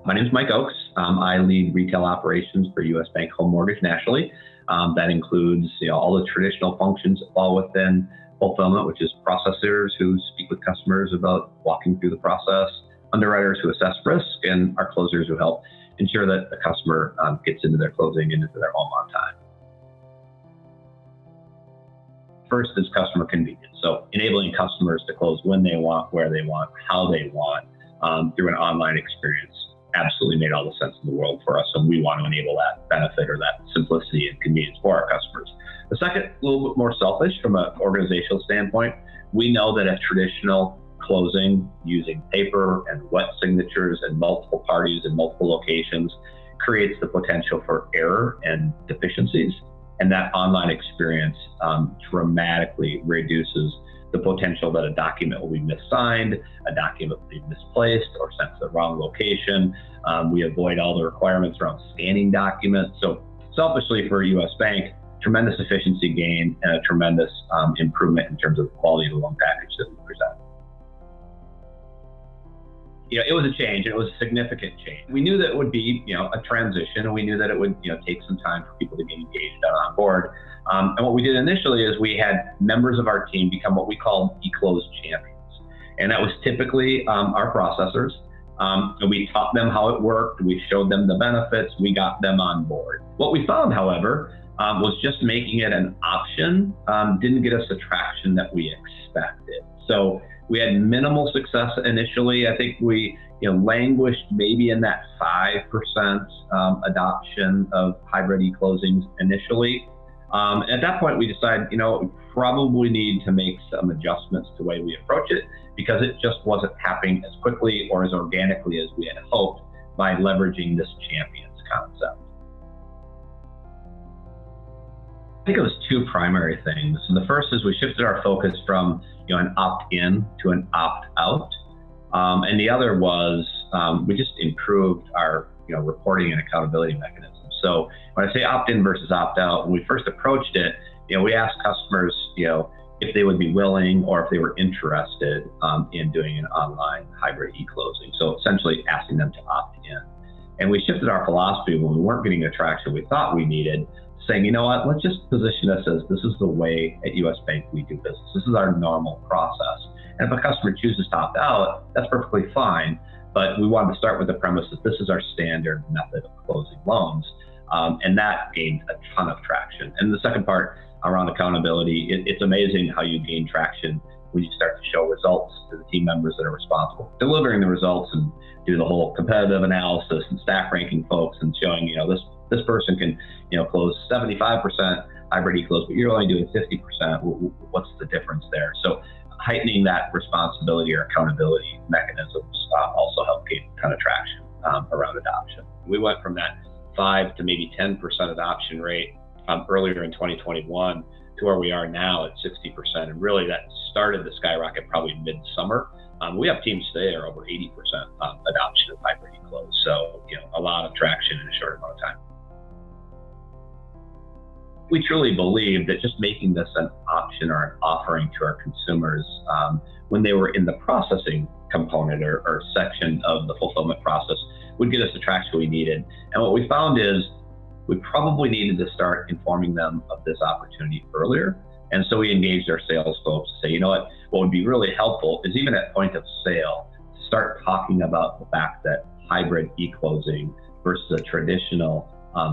My name is Mike Oakes. I lead retail operations for U.S. Bank Home Mortgage nationally. That includes all the traditional functions that fall within fulfillment, which is processors who speak with customers about walking through the process, underwriters who assess risk, and our closers who help ensure that the customer gets into their closing and into their home on time. First is customer convenience. So enabling customers to close when they want, where they want, how they want, through an online experience absolutely made all the sense in the world for us. And we want to enable that benefit or that simplicity and convenience for our customers. The second, a little bit more selfish from an organizational standpoint. We know that a traditional closing using paper and wet signatures and multiple parties in multiple locations creates the potential for error and deficiencies. And that online experience dramatically reduces the potential that a document will be missigned, a document will be misplaced or sent to the wrong location. We avoid all the requirements around scanning documents. So selfishly for U.S. Bank, tremendous efficiency gain and a tremendous improvement in terms of the quality of the loan package that we present. It was a change, and it was a significant change. We knew that it would be, a transition, and we knew that it would, take some time for people to get engaged and on board. And what we did initially is we had members of our team become what we call eClose champions, and that was typically our processors. And we taught them how it worked. We showed them the benefits. We got them on board. What we found, however, was just making it an option didn't get us the traction that we expected. So we had minimal success initially. I think we languished maybe in that 5% adoption of hybrid e-closings initially. At that point, we decided, we probably need to make some adjustments to the way we approach it because it just wasn't happening as quickly or as organically as we had hoped by leveraging this champions concept. I think it was two primary things. And the first is we shifted our focus from an opt-in to an opt-out. And the other was we just improved our reporting and accountability mechanisms. So when I say opt-in versus opt-out, when we first approached it, we asked customers, if they would be willing or if they were interested in doing an online hybrid e-closing. So essentially asking them to opt in. And we shifted our philosophy when we weren't getting the traction we thought we needed, saying, let's just position this as this is the way at U.S. Bank we do business. This is our normal process. And if a customer chooses to opt out, that's perfectly fine. But we wanted to start with the premise that this is our standard method of closing loans. And that gained a ton of traction. And the second part around accountability, it's amazing how you gain traction when you start to show results to the team members that are responsible for delivering the results and do the whole competitive analysis and stack ranking folks and showing, this person can, close 75% hybrid e-close, but you're only doing 50%. What's the difference there? So heightening that responsibility or accountability mechanisms also help gain a ton of traction around adoption. We went from that 5 to maybe 10% adoption rate earlier in 2021 to where we are now at 60%. And really that started the skyrocket probably mid-summer. We have teams today that are over 80% adoption of hybrid e-close. So, a lot of traction in a short amount of time. We truly believe that just making this an option or an offering to our consumers when they were in the processing component or section of the fulfillment process would get us the traction we needed. And what we found is we probably needed to start informing them of this opportunity earlier. And so we engaged our sales folks to say, what would be really helpful is even at point of sale, to start talking about the fact that hybrid e-closing versus a traditional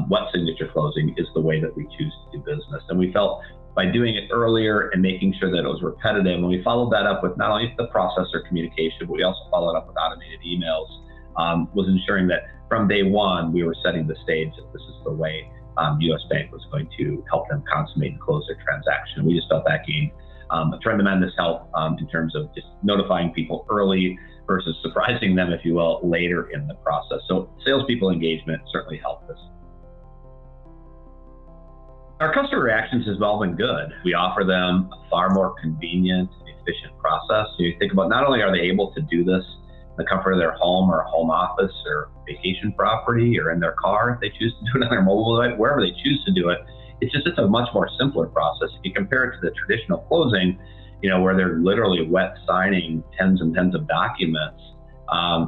wet signature closing is the way that we choose to do business. And we felt by doing it earlier and making sure that it was repetitive, and we followed that up with not only the processor communication, but we also followed up with automated emails, was ensuring that from day one, we were setting the stage that this is the way U.S. Bank was going to help them consummate and close their transaction. We just felt that gained a tremendous help in terms of just notifying people early versus surprising them, if you will, later in the process. So salespeople engagement certainly helped us. Our customer reactions has all been good. We offer them a far more convenient and efficient process. So you think about not only are they able to do this in the comfort of their home or home office or vacation property or in their car if they choose to do it on their mobile device, wherever they choose to do it, it's a much more simpler process. If you compare it to the traditional closing, where they're literally wet signing tens and tens of documents,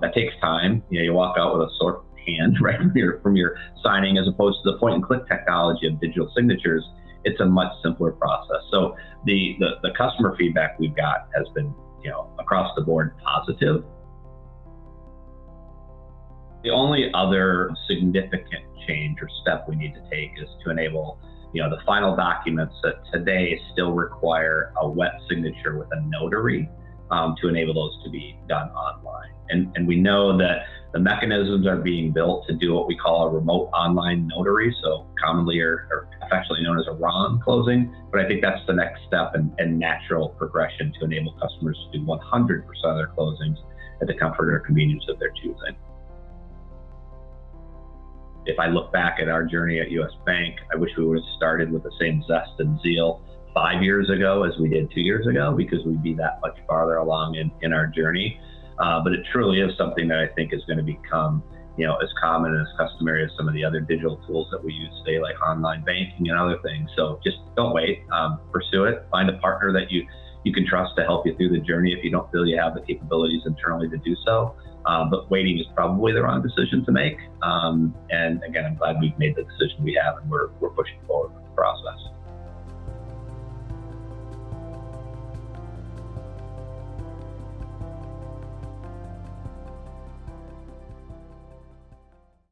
That takes time. You walk out with a sore hand right from your signing, as opposed to the point and click technology of digital signatures. It's a much simpler process. So the customer feedback we've got has been, across the board positive. The only other significant change or step we need to take is to enable, the final documents that today still require a wet signature with a notary, to enable those to be done online. And we know that the mechanisms are being built to do what we call a remote online notary, so commonly or affectionately known as a RON closing. But I think that's the next step and natural progression to enable customers to do 100% of their closings at the comfort or convenience of their choosing. If I look back at our journey at U.S. Bank, I wish we would have started with the same zest and zeal 5 years ago as we did 2 years ago, because we'd be that much farther along in our journey. But it truly is something that I think is going to become, as common and as customary as some of the other digital tools that we use today, like online banking and other things. So just don't wait, pursue it, find a partner that you can trust to help you through the journey if you don't feel you have the capabilities internally to do so. But waiting is probably the wrong decision to make. And again, I'm glad we've made the decision we have, and we're pushing forward with the process.